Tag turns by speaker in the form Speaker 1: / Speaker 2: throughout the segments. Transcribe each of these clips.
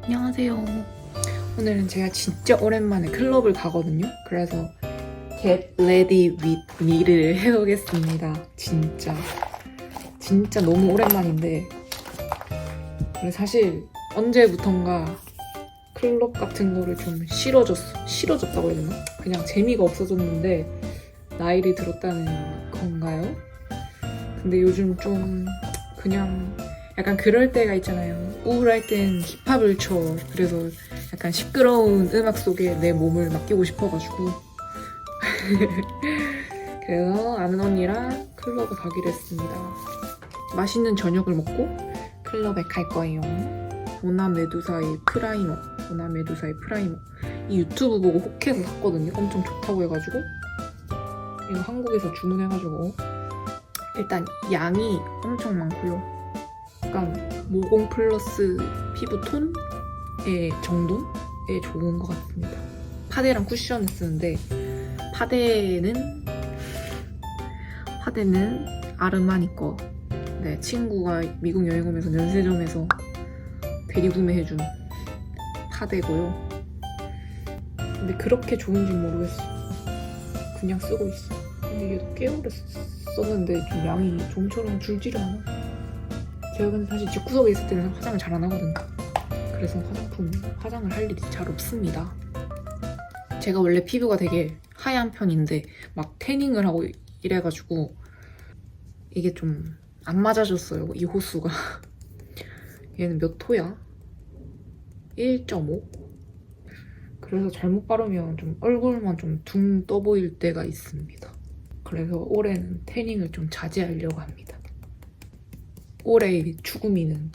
Speaker 1: 안녕하세요. 오늘은 제가 진짜 오랜만에 클럽을 가거든요. 그래서 Get Ready With Me를 해보겠습니다. 진짜 너무 오랜만인데 사실 언제부턴가 클럽 같은 거를 좀 싫어졌다고 해야 되나? 그냥 재미가 없어졌는데 나이를 들었다는 건가요? 근데 요즘 좀 그냥 약간 그럴 때가 있잖아요. 우울할 땐 힙합을 쳐. 그래서 약간 시끄러운 음악 속에 내 몸을 맡기고 싶어가지고 그래서 아는 언니랑 클럽을 가기로 했습니다. 맛있는 저녁을 먹고 클럽에 갈 거예요. 오나메두사의 프라이머 이 유튜브 보고 혹해서 샀거든요. 엄청 좋다고 해가지고 이거 한국에서 주문해가지고 일단 양이 엄청 많고요. 약간 모공 플러스 피부톤의 정도에 좋은 것 같습니다. 파데랑 쿠션을 쓰는데 파데는 아르마니 거. 네, 친구가 미국 여행 오면서 면세점에서 대리구매해준 파데고요. 근데 그렇게 좋은지 모르겠어. 그냥 쓰고 있어. 근데 얘도 꽤 오래 썼는데 좀 양이 좀처럼 줄지를 않아. 제가 근데 사실 집구석에 있을 때는 화장을 잘 안 하거든요. 그래서 화장을 할 일이 잘 없습니다. 제가 원래 피부가 되게 하얀 편인데 막 태닝을 하고 이래가지고 이게 좀 안 맞아졌어요. 이 호수가. 얘는 몇 호야? 1.5? 그래서 잘못 바르면 좀 얼굴만 좀 둥 떠 보일 때가 있습니다. 그래서 올해는 태닝을 좀 자제하려고 합니다. 올해의 추구미는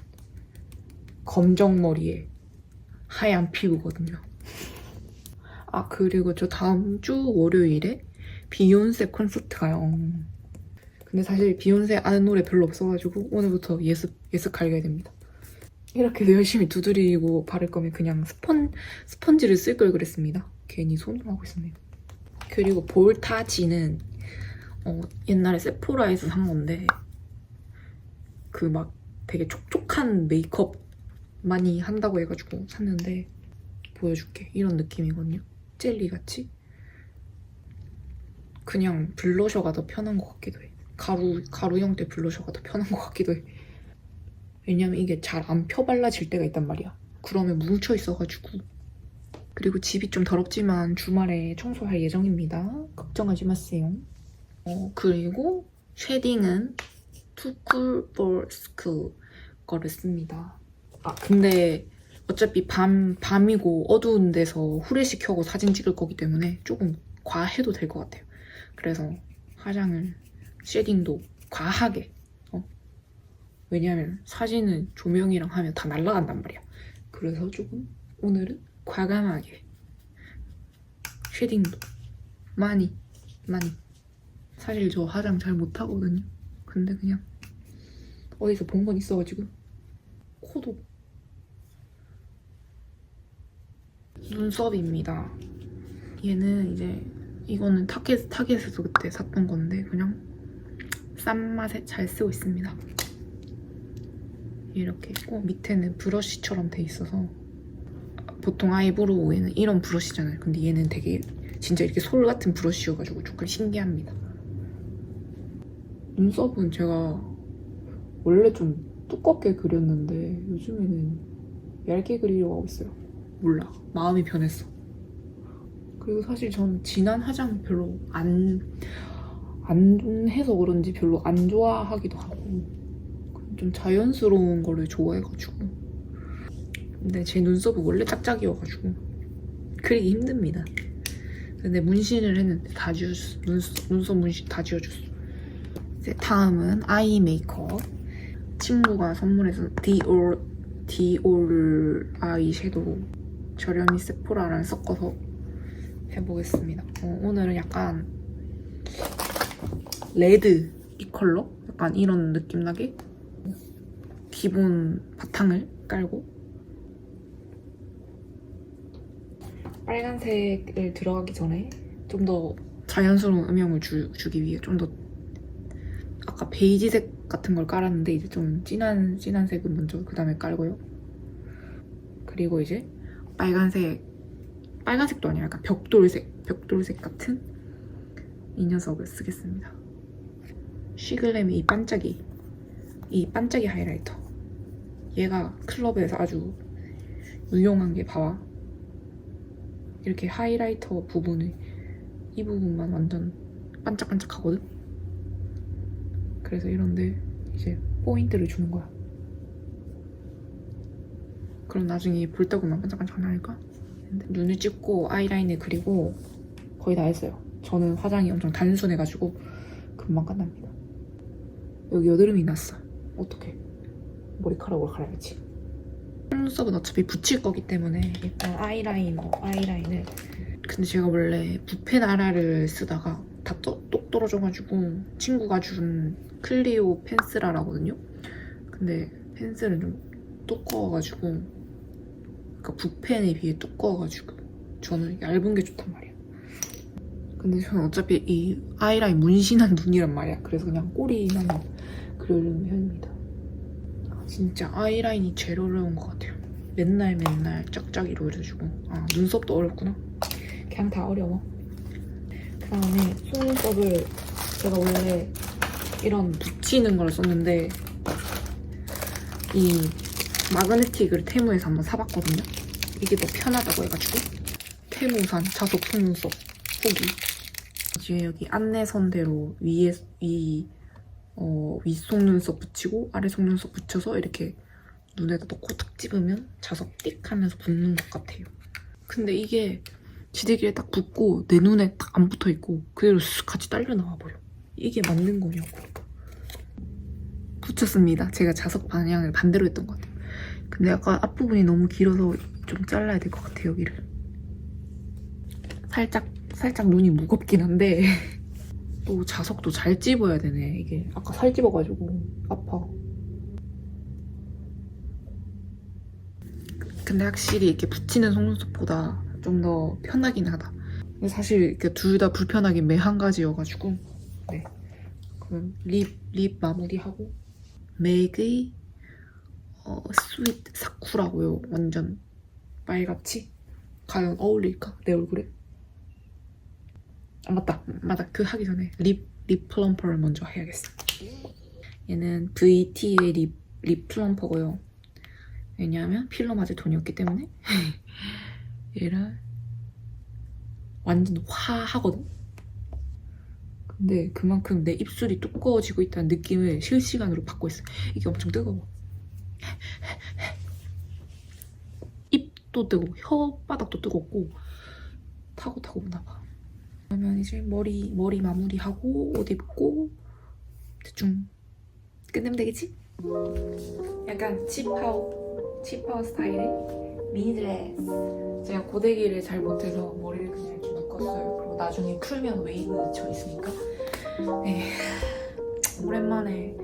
Speaker 1: 검정머리에 하얀 피부거든요. 아, 그리고 저 다음 주 월요일에 비욘세 콘서트 가요. 근데 사실 비욘세 아는 노래 별로 없어가지고 오늘부터 예습하게 됩니다. 이렇게 열심히 두드리고 바를 거면 그냥 스펀지를 쓸 걸 그랬습니다. 괜히 손으로 하고 있었네요. 그리고 볼타지는 옛날에 세포라에서 산 건데 그 막 되게 촉촉한 메이크업 많이 한다고 해가지고 샀는데 보여줄게. 이런 느낌이거든요. 젤리같이. 그냥 블러셔가 더 편한 것 같기도 해. 가루 형태 블러셔가 더 편한 것 같기도 해. 왜냐면 이게 잘 안 펴발라질 때가 있단 말이야. 그러면 뭉쳐 있어가지고. 그리고 집이 좀 더럽지만 주말에 청소할 예정입니다. 걱정하지 마세요. 그리고 쉐딩은 Too Cool for School 거를 씁니다. 아, 근데 어차피 밤이고 어두운 데서 후레쉬 켜고 사진 찍을 거기 때문에 조금 과해도 될 것 같아요. 그래서 화장을, 쉐딩도 과하게. 왜냐면 사진은 조명이랑 하면 다 날아간단 말이야. 그래서 조금 오늘은 과감하게 쉐딩도 많이. 사실 저 화장 잘 못하거든요. 근데 그냥 어디서 본 건 있어가지고. 코도 눈썹입니다. 얘는 이제 이거는 타겟에서 그때 샀던 건데 그냥 싼 맛에 잘 쓰고 있습니다. 이렇게 있고 밑에는 브러쉬처럼 돼 있어서 보통 아이브로우에는 이런 브러쉬잖아요. 근데 얘는 되게 진짜 이렇게 솔 같은 브러쉬여가지고 조금 신기합니다. 눈썹은 제가 원래 좀 두껍게 그렸는데 요즘에는 얇게 그리려고 하고 있어요. 몰라. 마음이 변했어. 그리고 사실 전 진한 화장 별로 안 해서 그런지 별로 안 좋아하기도 하고 좀 자연스러운 거를 좋아해가지고. 근데 제 눈썹은 원래 짝짝이어가지고 그리기 힘듭니다. 근데 문신을 했는데 다 지워줬어. 눈썹 문신 다 지워줬어. 이제 다음은 아이 메이크업. 친구가 선물해서 디올 아이 섀도우 저렴이 세포라랑 섞어서 해보겠습니다. 오늘은 약간 레드 이 컬러? 약간 이런 느낌 나게 기본 바탕을 깔고 빨간색을 들어가기 전에 좀 더 자연스러운 음영을 주기 위해 좀 더 아까 베이지색 같은 걸 깔았는데 이제 좀 진한 색은 먼저 그 다음에 깔고요. 그리고 이제 빨간색도 아니라 약간 벽돌색 같은 이 녀석을 쓰겠습니다. 쉬글램의 이 반짝이 하이라이터. 얘가 클럽에서 아주 유용한 게 봐봐. 이렇게 하이라이터 부분을 이 부분만 완전 반짝반짝하거든? 그래서 이런데 이제 포인트를 주는 거야. 그럼 나중에 볼따구만 반짝반짝 나니까 눈을 찍고 아이라인을 그리고 거의 다 했어요. 저는 화장이 엄청 단순해가지고 금방 끝납니다. 여기 여드름이 났어. 어떡해. 머리카락으로 갈아야지. 속눈썹은 어차피 붙일 거기 때문에 일단 아이라인을 근데 제가 원래 붓펜아라를 쓰다가 다 똑 떨어져가지고 친구가 준 클리오 펜슬아라거든요. 근데 펜슬은 좀 두꺼워가지고 그러니까 붓펜에 비해 두꺼워가지고 저는 얇은 게 좋단 말이야. 근데 저는 어차피 이 아이라인 문신한 눈이란 말이야. 그래서 그냥 꼬리만 그려주는 편입니다. 진짜 아이라인이 제일 어려운 것 같아요. 맨날 짝짝이로 그려주고 눈썹도 어렵구나. 그냥 다 어려워. 그 다음에 속눈썹을 제가 원래 이런 붙이는 걸 썼는데 이 마그네틱을 테무에서 한번 사봤거든요. 이게 더 편하다고 해가지고 테무산 자석 속눈썹 후기. 이제 여기 안내선대로 위 속눈썹 붙이고 아래 속눈썹 붙여서 이렇게 눈에다 넣고 탁 집으면 자석 띡 하면서 붙는 것 같아요. 근데 이게 지대기에 딱 붙고 내 눈에 딱 안 붙어있고 그대로 쓱 같이 딸려 나와버려. 이게 맞는 거냐고. 붙였습니다. 제가 자석 방향을 반대로 했던 것 같아요. 근데 약간 앞부분이 너무 길어서 좀 잘라야 될 것 같아요, 여기를. 살짝 눈이 무겁긴 한데 또 자석도 잘 찝어야 되네. 이게 아까 살 찝어가지고 아파. 근데 확실히 이렇게 붙이는 속눈썹보다 좀 더 편하긴 하다. 근데 사실 이렇게 둘 다 불편하긴 매 한 가지여가지고 네. 그럼 립 마무리하고 맥의 스윗 사쿠라고요. 완전 빨갛지? 과연 어울릴까? 내 얼굴에? 맞다. 그 하기 전에 립 플럼퍼를 먼저 해야겠어. 얘는 VT의 립 플럼퍼고요. 왜냐하면 필러 맞을 돈이 없기 때문에 얘를 완전 화하거든. 근데 그만큼 내 입술이 두꺼워지고 있다는 느낌을 실시간으로 받고 있어. 이게 엄청 뜨거워. 입도 뜨겁고 혓바닥도 뜨겁고 타고 오나봐. 그러면 이제 머리 마무리하고 옷 입고 대충 끝내면 되겠지? 약간 칩하우 스타일의 미니드레스. 제가 고데기를 잘 못해서 머리를 그냥 이렇게 묶었어요. 그리고 나중에 풀면 웨이브 쳐 있으니까. 네. 오랜만에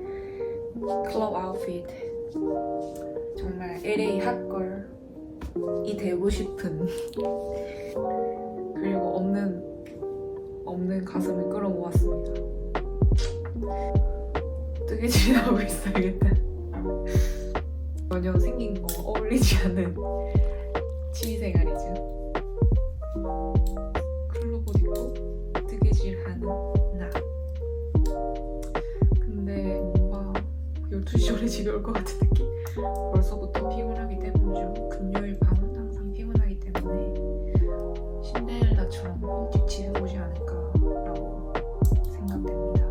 Speaker 1: 클럽 아웃핏. 정말 LA 핫걸이 되고 싶은 그리고 없는 가슴을 끌어모았습니다. 뜨개질이 나오고 있어야겠다. 전혀 생긴 거 어울리지 않는 취미생활이죠. 클로봇 입고 뜨개질하는 나. 근데 뭔가 12시 전에 집에 올 것 같은 느낌? 벌써부터 피곤하기 때문이죠. 금요일 밤은 항상 피곤하기 때문에 신데렐라처럼 일찍 집에 오지 않을까라고 생각됩니다.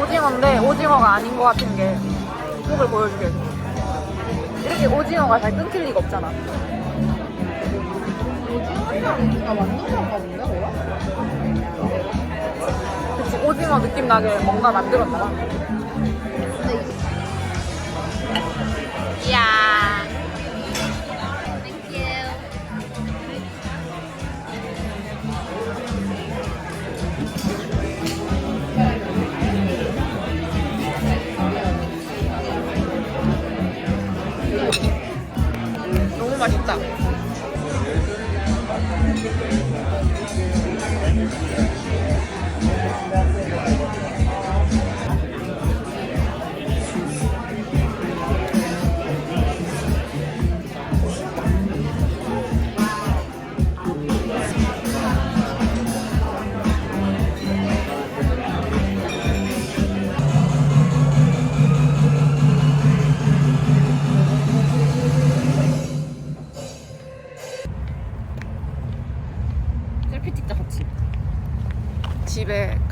Speaker 1: 오징어인데 오징어가 아닌 것 같은 게 속을 보여주겠어. 이렇게 오징어가 잘 끊길 리가 없잖아. 오징어랑 누가 만든 건가 본데 내가? 그치, 오징어 느낌 나게 뭔가 만들었나 봐. 이야. 너무 맛있다.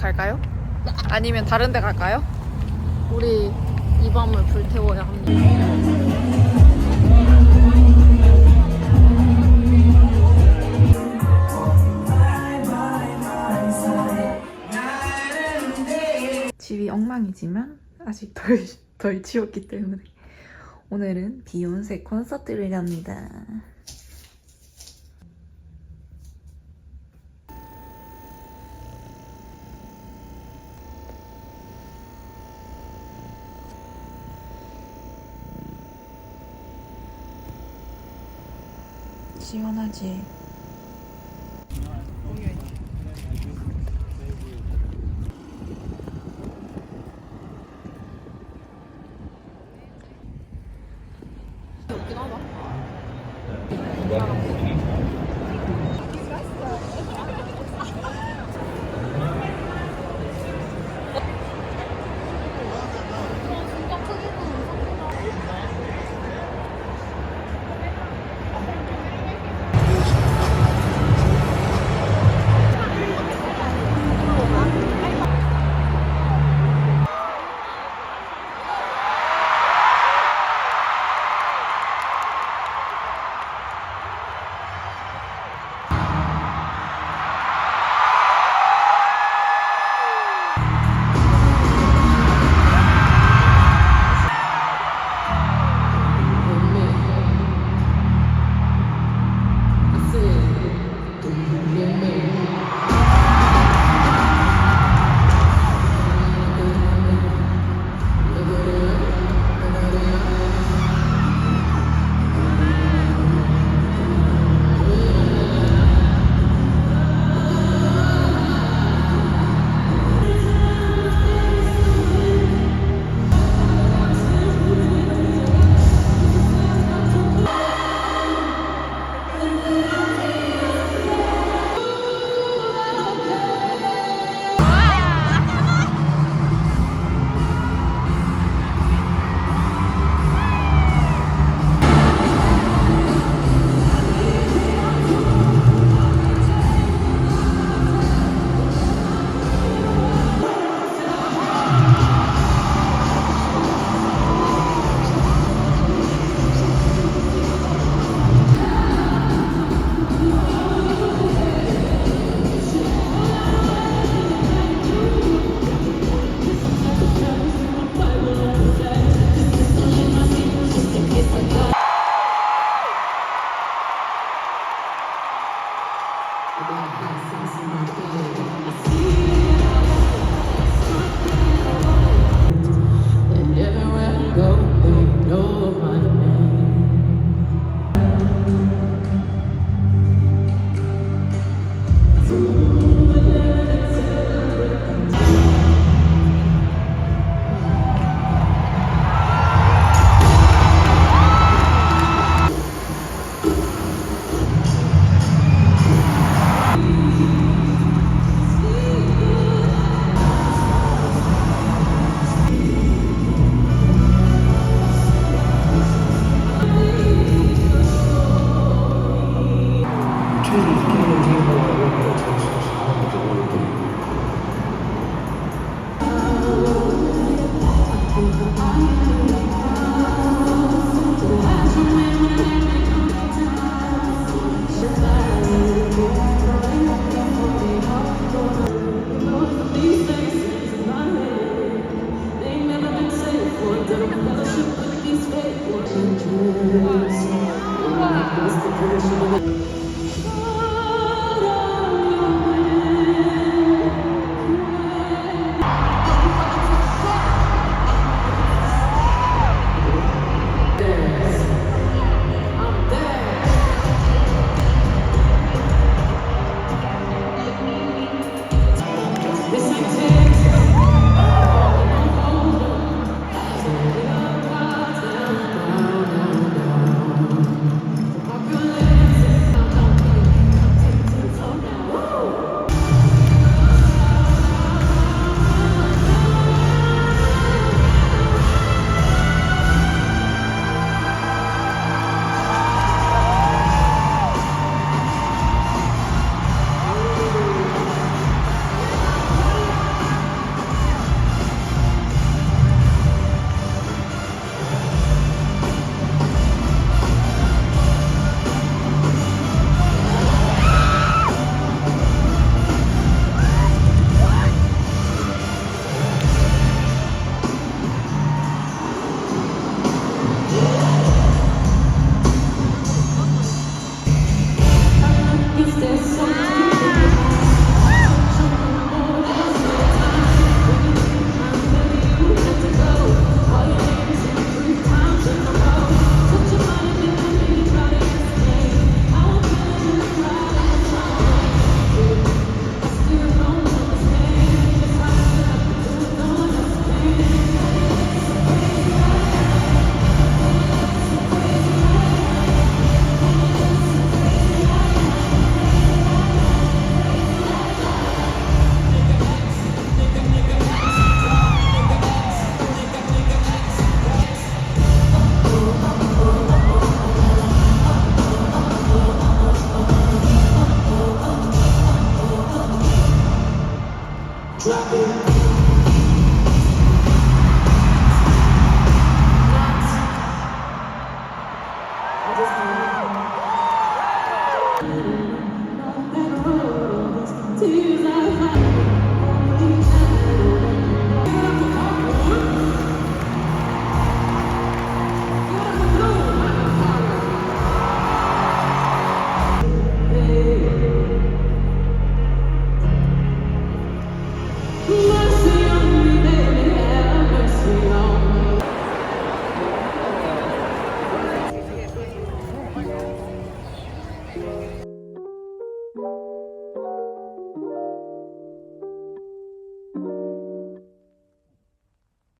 Speaker 1: 갈까요? 아니면 다른 데 갈까요?
Speaker 2: 우리 이 밤을 불태워야 합니다.
Speaker 1: 집이 엉망이지만 아직 덜 치웠기 때문에 오늘은 비욘세 콘서트를 갑니다. 시원하지?
Speaker 2: 웃긴 하다.
Speaker 3: Dangerous.